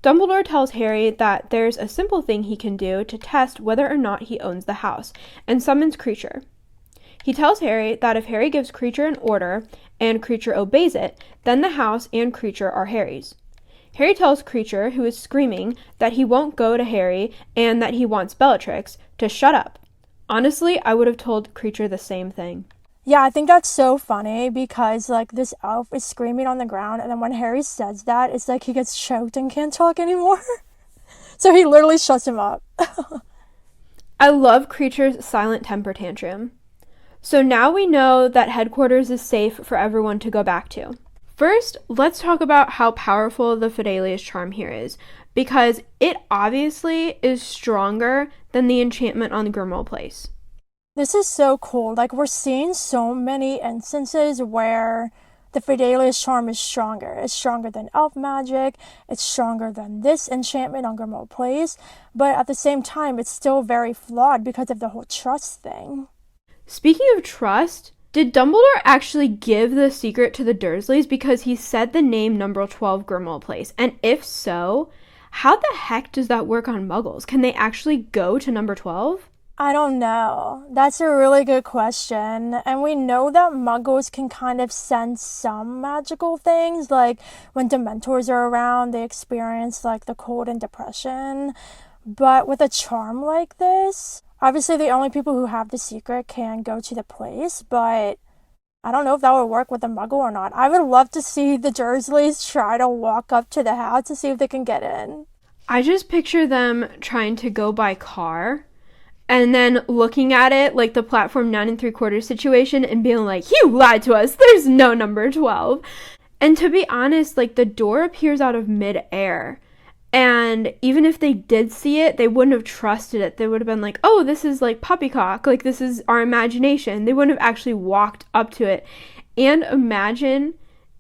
Speaker 1: Dumbledore tells Harry that there's a simple thing he can do to test whether or not he owns the house, and summons Kreacher. He tells Harry that if Harry gives Kreacher an order, and Kreacher obeys it, then the house and Kreacher are Harry's. Harry tells Kreacher, who is screaming, that he won't go to Harry and that he wants Bellatrix, to shut up. Honestly, I would have told Kreacher the same thing.
Speaker 2: Yeah, I think that's so funny because, like, this elf is screaming on the ground, and then when Harry says that, it's like he gets choked and can't talk anymore. So he literally shuts him up.
Speaker 1: I love Kreacher's silent temper tantrum. So now we know that headquarters is safe for everyone to go back to. First, let's talk about how powerful the Fidelius charm here is, because it obviously is stronger than the enchantment on the Grimmauld Place.
Speaker 2: This is so cool. Like, we're seeing so many instances where the Fidelius charm is stronger. It's stronger than elf magic. It's stronger than this enchantment on Grimmauld Place. But at the same time, it's still very flawed because of the whole trust thing.
Speaker 1: Speaking of trust, did Dumbledore actually give the secret to the Dursleys because he said the name number 12 Grimmauld Place? And if so, how the heck does that work on Muggles? Can they actually go to number 12?
Speaker 2: I don't know. That's a really good question. And we know that Muggles can kind of sense some magical things. Like, when Dementors are around, they experience, like, the cold and depression. But with a charm like this, obviously the only people who have the secret can go to the place. But I don't know if that would work with a Muggle or not. I would love to see the Dursleys try to walk up to the house to see if they can get in.
Speaker 1: I just picture them trying to go by car, and then looking at it like the platform 9 3/4 situation and being like, you lied to us, there's no number 12. And to be honest, like, the door appears out of midair. And even if they did see it, they wouldn't have trusted it. They would have been like, oh, this is like poppycock. Like, this is our imagination. They wouldn't have actually walked up to it. And imagine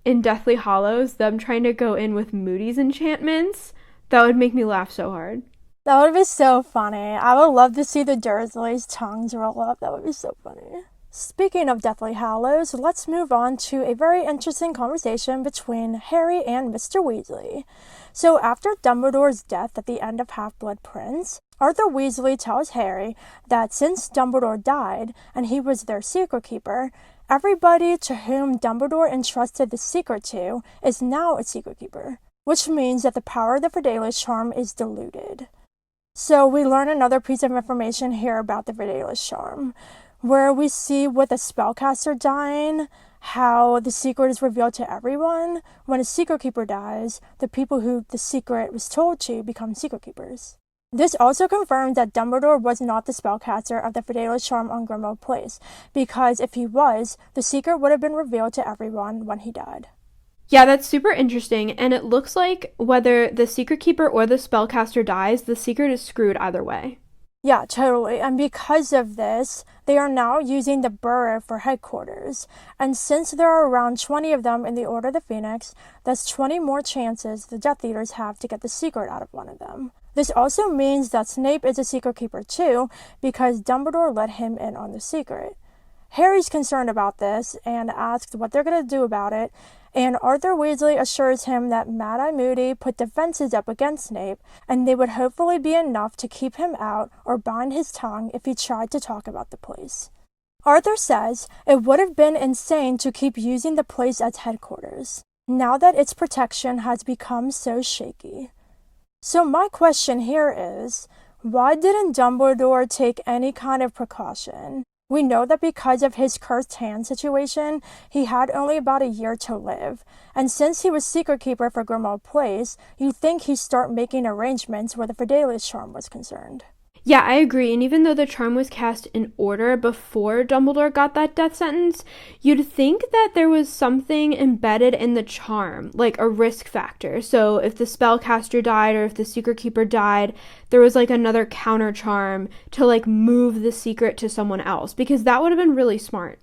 Speaker 1: in Deathly Hallows them trying to go in with Moody's enchantments. That would make me laugh so hard.
Speaker 2: That would be so funny. I would love to see the Dursleys' tongues roll up. That would be so funny. Speaking of Deathly Hallows, let's move on to a very interesting conversation between Harry and Mr. Weasley. So after Dumbledore's death at the end of Half-Blood Prince, Arthur Weasley tells Harry that since Dumbledore died and he was their secret keeper, everybody to whom Dumbledore entrusted the secret to is now a secret keeper, which means that the power of the Fidelius charm is diluted. So we learn another piece of information here about the Fidelius charm, where we see with the spellcaster dying, how the secret is revealed to everyone. When a secret keeper dies, the people who the secret was told to become secret keepers. This also confirms that Dumbledore was not the spellcaster of the Fidelius charm on Grimmauld Place, because if he was, the secret would have been revealed to everyone when he died.
Speaker 1: Yeah, that's super interesting, and it looks like whether the secret keeper or the spellcaster dies, the secret is screwed either way.
Speaker 2: Yeah, totally. And because of this, they are now using the Burrow for headquarters. And since there are around 20 of them in the Order of the Phoenix, that's 20 more chances the Death Eaters have to get the secret out of one of them. This also means that Snape is a secret keeper too, because Dumbledore let him in on the secret. Harry's concerned about this and asks what they're going to do about it, and Arthur Weasley assures him that Mad-Eye Moody put defenses up against Snape, and they would hopefully be enough to keep him out or bind his tongue if he tried to talk about the place. Arthur says it would have been insane to keep using the place as headquarters, now that its protection has become so shaky. So my question here is, why didn't Dumbledore take any kind of precaution? We know that because of his cursed hand situation, he had only about a year to live. And since he was secret keeper for Grimmauld Place, you'd think he'd start making arrangements where the Fidelius charm was concerned.
Speaker 1: Yeah, I agree. And even though the charm was cast in order before Dumbledore got that death sentence, you'd think that there was something embedded in the charm, like a risk factor. So if the spellcaster died or if the secret keeper died, there was like another counter charm to like move the secret to someone else, because that would have been really smart.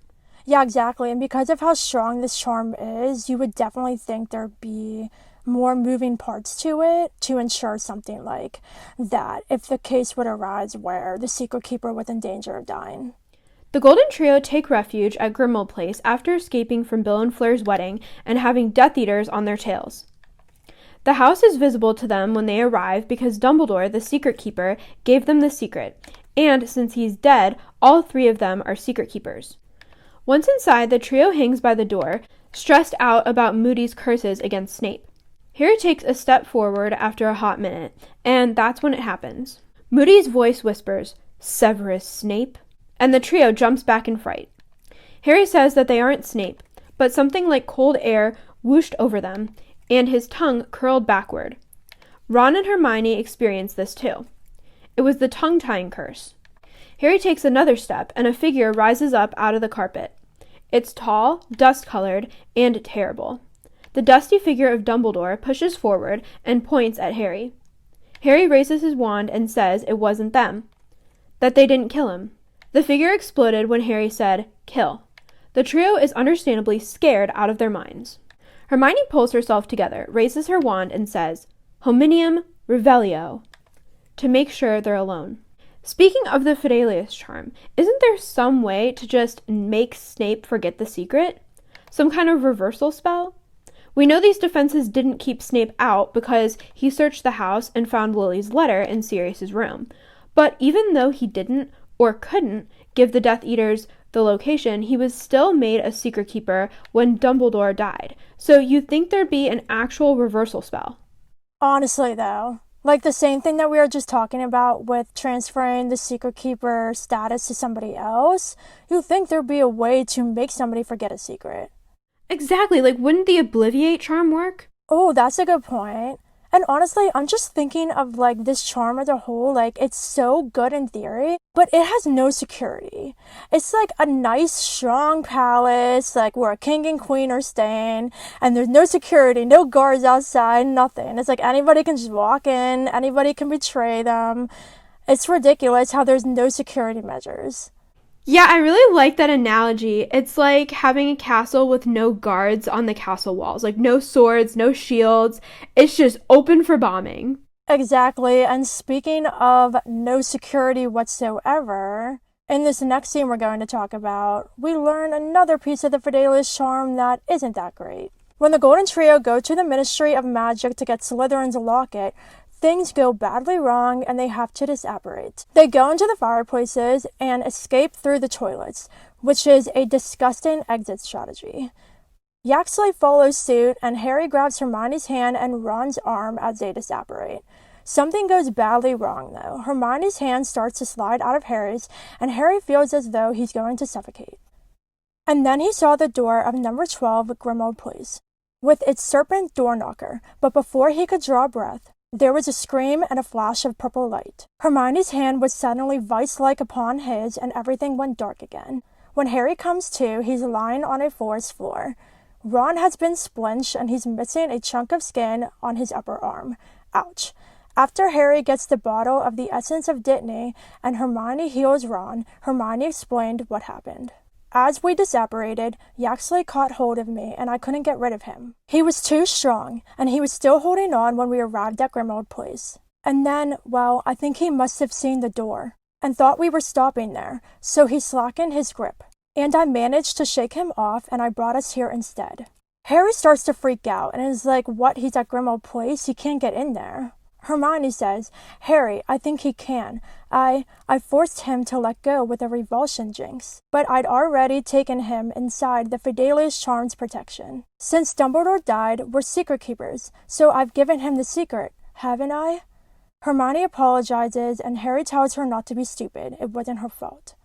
Speaker 2: Yeah, exactly. And because of how strong this charm is, you would definitely think there'd be more moving parts to it to ensure something like that if the case would arise where the secret keeper was in danger of dying.
Speaker 1: The Golden Trio take refuge at Grimmauld Place after escaping from Bill and Fleur's wedding and having Death Eaters on their tails. The house is visible to them when they arrive because Dumbledore, the secret keeper, gave them the secret, and since he's dead, all three of them are secret keepers. Once inside, the trio hangs by the door, stressed out about Moody's curses against Snape. Harry takes a step forward after a hot minute, and that's when it happens. Moody's voice whispers, "Severus Snape," and the trio jumps back in fright. Harry says that they aren't Snape, but something like cold air whooshed over them, and his tongue curled backward. Ron and Hermione experience this too. It was the tongue-tying curse. Harry takes another step, and a figure rises up out of the carpet. It's tall, dust-colored, and terrible. The dusty figure of Dumbledore pushes forward and points at Harry. Harry raises his wand and says it wasn't them, that they didn't kill him. The figure exploded when Harry said, "Kill." The trio is understandably scared out of their minds. Hermione pulls herself together, raises her wand, and says, "Hominium Revelio," to make sure they're alone. Speaking of the Fidelius charm, isn't there some way to just make Snape forget the secret? Some kind of reversal spell? We know these defenses didn't keep Snape out because he searched the house and found Lily's letter in Sirius's room. But even though he didn't, or couldn't, give the Death Eaters the location, he was still made a secret keeper when Dumbledore died. So you'd think there'd be an actual reversal spell.
Speaker 2: Honestly, though, like the same thing that we were just talking about with transferring the secret keeper status to somebody else, you'd think there'd be a way to make somebody forget a secret.
Speaker 1: Exactly, like wouldn't the Obliviate charm work?
Speaker 2: Oh, that's a good point. And honestly, I'm just thinking of like this charm as a whole, like it's so good in theory, but it has no security. It's like a nice, strong palace, like where a king and queen are staying, and there's no security, no guards outside, nothing. It's like anybody can just walk in, anybody can betray them. It's ridiculous how there's no security measures.
Speaker 1: Yeah, I really like that analogy. It's like having a castle with no guards on the castle walls. Like no swords, no shields. It's just open for bombing.
Speaker 2: Exactly. And speaking of no security whatsoever, in this next scene we're going to talk about, we learn another piece of the Fidelius charm that isn't that great. When the Golden Trio go to the Ministry of Magic to get Slytherin's locket, things go badly wrong and they have to disapparate. They go into the fireplaces and escape through the toilets, which is a disgusting exit strategy. Yaxley follows suit and Harry grabs Hermione's hand and Ron's arm as they disapparate. Something goes badly wrong, though. Hermione's hand starts to slide out of Harry's, and Harry feels as though he's going to suffocate. And then he saw the door of number 12 Grimmauld Place, with its serpent door knocker, but before he could draw breath, there was a scream and a flash of purple light. Hermione's hand was suddenly vice-like upon his, and everything went dark again. When Harry comes to, he's lying on a forest floor. Ron has been splinched, and he's missing a chunk of skin on his upper arm. Ouch. After Harry gets the bottle of the essence of Dittany and Hermione heals Ron, Hermione explained what happened. As we disapparated, Yaxley caught hold of me, and I couldn't get rid of him. He was too strong, and he was still holding on when we arrived at Grimmauld Place. And then, well, I think he must have seen the door, and thought we were stopping there, so he slackened his grip. And I managed to shake him off, and I brought us here instead. Harry starts to freak out, and is like, what, he's at Grimmauld Place? He can't get in there. Hermione says, Harry, I think he can. I forced him to let go with a revulsion jinx, but I'd already taken him inside the Fidelius charm's protection. Since Dumbledore died, we're secret keepers, so I've given him the secret, haven't I? Hermione apologizes, and Harry tells her not to be stupid. It wasn't her fault.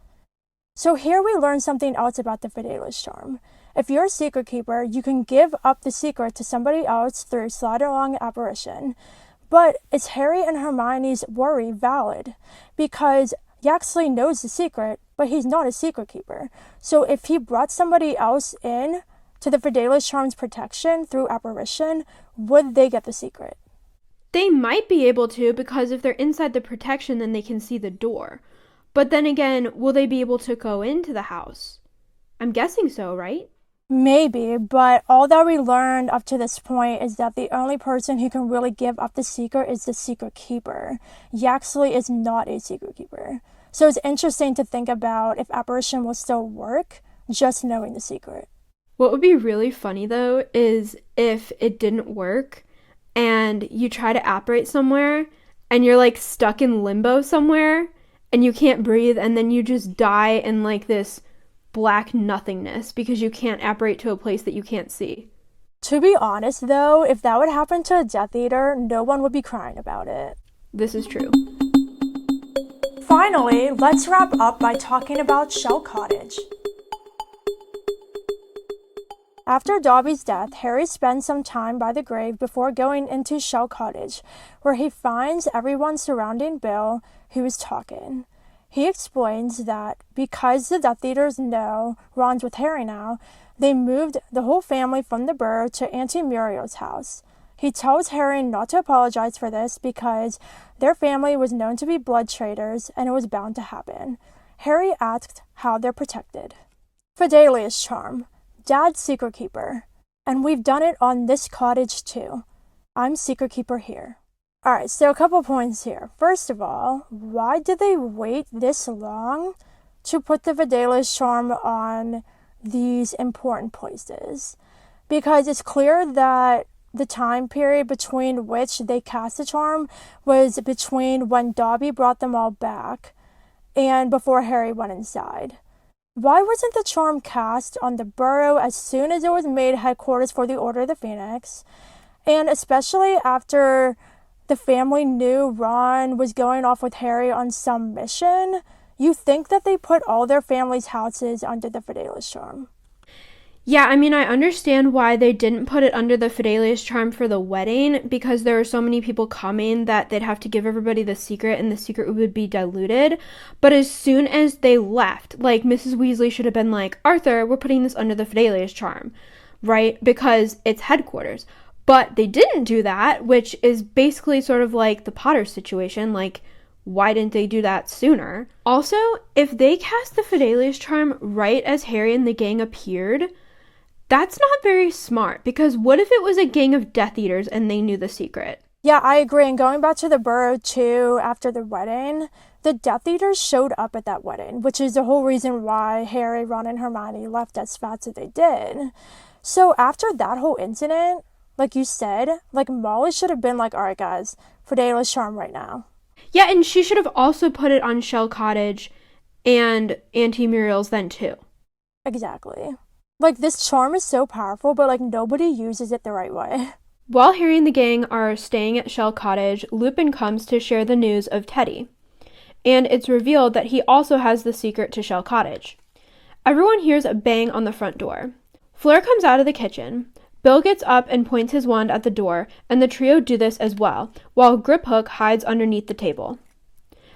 Speaker 2: So here we learn something else about the Fidelius charm. If you're a secret keeper, you can give up the secret to somebody else through slide-along apparition. But is Harry and Hermione's worry valid? Because Yaxley knows the secret, but he's not a secret keeper. So if he brought somebody else in to the Fidelius charm's protection through apparition, would they get the secret?
Speaker 1: They might be able to, because if they're inside the protection, then they can see the door. But then again, will they be able to go into the house? I'm guessing so, right?
Speaker 2: Maybe, but all that we learned up to this point is that the only person who can really give up the secret is the secret keeper. Yaxley is not a secret keeper. So it's interesting to think about if apparition will still work, just knowing the secret.
Speaker 1: What would be really funny, though, is if it didn't work, and you try to apparate somewhere, and you're, like, stuck in limbo somewhere, and you can't breathe, and then you just die in, like, this black nothingness because you can't apparate to a place that you can't see.
Speaker 2: To be honest, though, if that would happen to a Death Eater, no one would be crying about it.
Speaker 1: This is true.
Speaker 2: Finally, let's wrap up by talking about Shell Cottage. After Dobby's death, Harry spends some time by the grave before going into Shell Cottage, where he finds everyone surrounding Bill, who is talking. He explains that because the Death Eaters know Ron's with Harry now, they moved the whole family from the Burrow to Auntie Muriel's house. He tells Harry not to apologize for this because their family was known to be blood traitors and it was bound to happen. Harry asked how they're protected. Fidelius charm. Dad's secret keeper. And we've done it on this cottage too. I'm secret keeper here. Alright, so a couple points here. First of all, why did they wait this long to put the Fidelius charm on these important places? Because it's clear that the time period between which they cast the charm was between when Dobby brought them all back and before Harry went inside. Why wasn't the charm cast on the Burrow as soon as it was made headquarters for the Order of the Phoenix? And especially after the family knew Ron was going off with Harry on some mission, you think that they put all their family's houses under the Fidelius charm.
Speaker 1: Yeah, I mean, I understand why they didn't put it under the Fidelius charm for the wedding, because there were so many people coming that they'd have to give everybody the secret, and the secret would be diluted. But as soon as they left, like, Mrs. Weasley should have been like, Arthur, we're putting this under the Fidelius charm, right? Because it's headquarters. But they didn't do that, which is basically sort of like the Potter situation, like, why didn't they do that sooner? Also, if they cast the Fidelius charm right as Harry and the gang appeared, that's not very smart, because what if it was a gang of Death Eaters and they knew the secret?
Speaker 2: Yeah, I agree. And going back to the Burrow too, after the wedding, the Death Eaters showed up at that wedding, which is the whole reason why Harry, Ron, and Hermione left as fast as they did. So after that whole incident, like you said, like Molly should have been like, all right, guys, Fidelius charm right now.
Speaker 1: Yeah, and she should have also put it on Shell Cottage and Auntie Muriel's then too.
Speaker 2: Exactly. Like, this charm is so powerful, but like nobody uses it the right way.
Speaker 1: While Harry and the gang are staying at Shell Cottage, Lupin comes to share the news of Teddy, and it's revealed that he also has the secret to Shell Cottage. Everyone hears a bang on the front door. Fleur comes out of the kitchen. Bill gets up and points his wand at the door, and the trio do this as well, while Griphook hides underneath the table.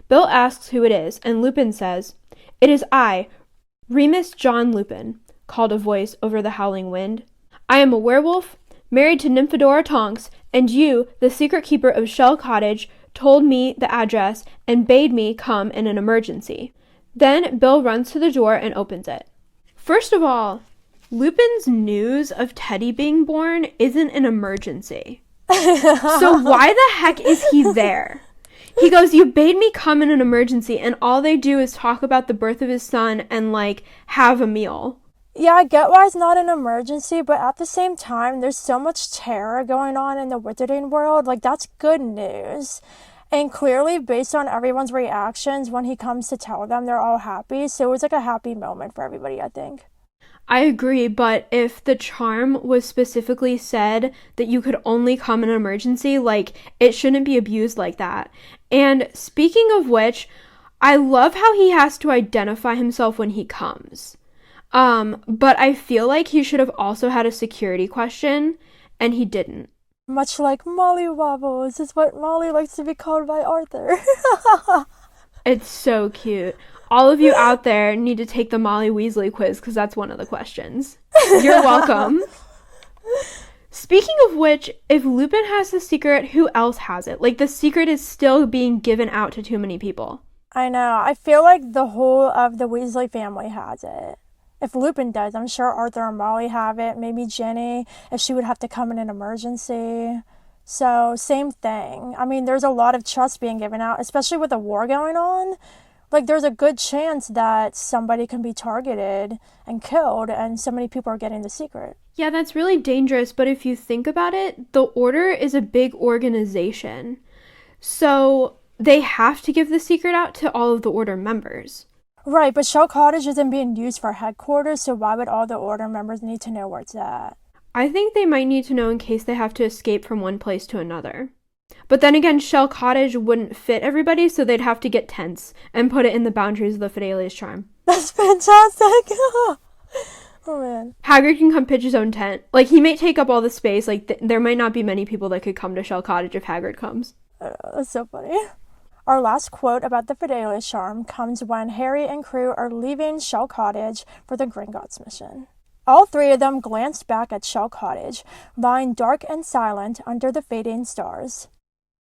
Speaker 1: Bill asks who it is, and Lupin says, "It is I, Remus John Lupin," called a voice over the howling wind. "I am a werewolf, married to Nymphadora Tonks, and you, the secret keeper of Shell Cottage, told me the address and bade me come in an emergency." Then Bill runs to the door and opens it. First of all, Lupin's news of Teddy being born isn't an emergency. So why the heck is he there? He goes, "You bade me come in an emergency," and all they do is talk about the birth of his son and, have a meal.
Speaker 2: Yeah, I get why it's not an emergency, but at the same time, there's so much terror going on in the wizarding world. That's good news. And clearly, based on everyone's reactions, when he comes to tell them, they're all happy. So it was a happy moment for everybody, I think.
Speaker 1: I agree, but if the charm was specifically said that you could only come in an emergency, it shouldn't be abused like that. And speaking of which, I love how he has to identify himself when he comes. But I feel like he should have also had a security question, and he didn't.
Speaker 2: Much like Molly Wobbles is what Molly likes to be called by Arthur.
Speaker 1: It's so cute. All of you out there need to take the Molly Weasley quiz because that's one of the questions. You're welcome. Speaking of which, if Lupin has the secret, who else has it? The secret is still being given out to too many people.
Speaker 2: I know. I feel like the whole of the Weasley family has it. If Lupin does, I'm sure Arthur and Molly have it. Maybe Ginny, if she would have to come in an emergency. So, same thing. I mean, there's a lot of trust being given out, especially with the war going on. There's a good chance that somebody can be targeted and killed, and so many people are getting the secret.
Speaker 1: Yeah, that's really dangerous, but if you think about it, the Order is a big organization. So, they have to give the secret out to all of the Order members.
Speaker 2: Right, but Shell Cottage isn't being used for headquarters, so why would all the Order members need to know where it's at?
Speaker 1: I think they might need to know in case they have to escape from one place to another. But then again, Shell Cottage wouldn't fit everybody, so they'd have to get tents and put it in the boundaries of the Fidelius charm.
Speaker 2: That's fantastic! Oh, man.
Speaker 1: Hagrid can come pitch his own tent. He may take up all the space. There might not be many people that could come to Shell Cottage if Hagrid comes.
Speaker 2: That's so funny. Our last quote about the Fidelius charm comes when Harry and crew are leaving Shell Cottage for the Gringotts mission. All three of them glanced back at Shell Cottage, lying dark and silent under the fading stars,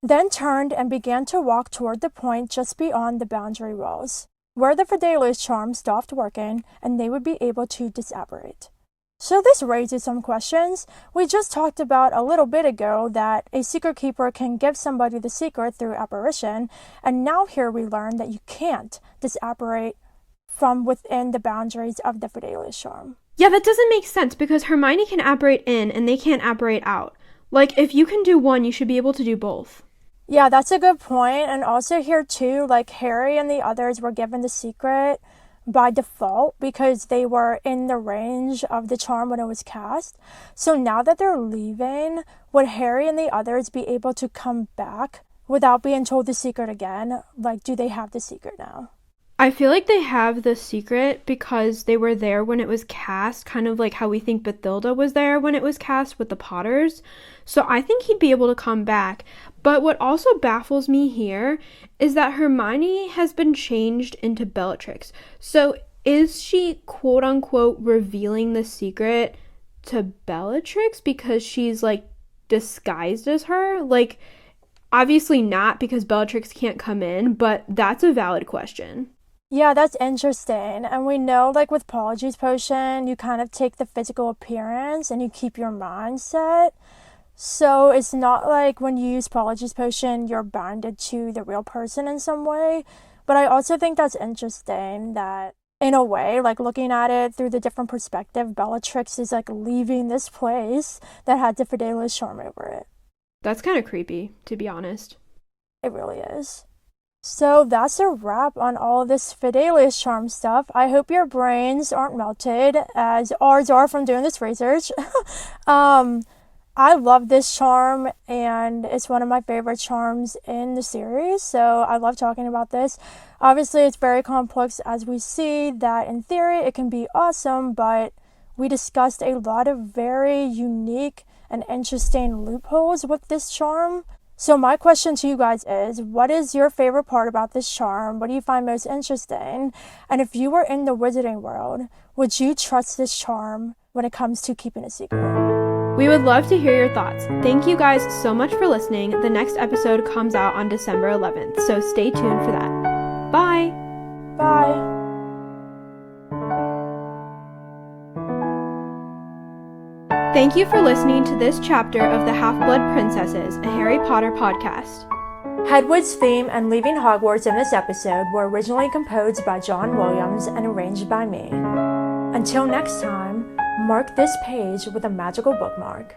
Speaker 2: then turned and began to walk toward the point just beyond the boundary walls, where the Fidelius charm stopped working and they would be able to disapparate. So this raises some questions. We just talked about a little bit ago that a secret keeper can give somebody the secret through apparition, and now here we learn that you can't disapparate from within the boundaries of the Fidelius charm.
Speaker 1: Yeah, that doesn't make sense because Hermione can apparate in and they can't apparate out. If you can do one, you should be able to do both.
Speaker 2: Yeah, that's a good point. And also here too, Harry and the others were given the secret by default because they were in the range of the charm when it was cast. So now that they're leaving, would Harry and the others be able to come back without being told the secret again? Do they have the secret now?
Speaker 1: I feel like they have the secret because they were there when it was cast, kind of like how we think Bathilda was there when it was cast with the Potters. So I think he'd be able to come back. But what also baffles me here is that Hermione has been changed into Bellatrix. So is she quote-unquote revealing the secret to Bellatrix because she's disguised as her? Obviously not because Bellatrix can't come in, but that's a valid question.
Speaker 2: Yeah, that's interesting. And we know, with Polyjuice Potion, you kind of take the physical appearance and you keep your mindset. So it's not like when you use Polyjuice Potion, you're bonded to the real person in some way. But I also think that's interesting that, in a way, looking at it through the different perspective, Bellatrix is, leaving this place that had the Fidelius charm over it.
Speaker 1: That's kind of creepy, to be honest.
Speaker 2: It really is. So that's a wrap on all of this Fidelius charm stuff. I hope your brains aren't melted as ours are from doing this research. I love this charm, and it's one of my favorite charms in the series, so I love talking about this. Obviously, it's very complex, as we see that in theory it can be awesome, but we discussed a lot of very unique and interesting loopholes with this charm. So my question to you guys is, what is your favorite part about this charm? What do you find most interesting? And if you were in the wizarding world, would you trust this charm when it comes to keeping a secret?
Speaker 1: We would love to hear your thoughts. Thank you guys so much for listening. The next episode comes out on December 11th, so stay tuned for that. Bye!
Speaker 2: Bye!
Speaker 1: Thank you for listening to this chapter of The Half-Blood Princesses, a Harry Potter podcast.
Speaker 2: Hedwig's theme and Leaving Hogwarts in this episode were originally composed by John Williams and arranged by me. Until next time, mark this page with a magical bookmark.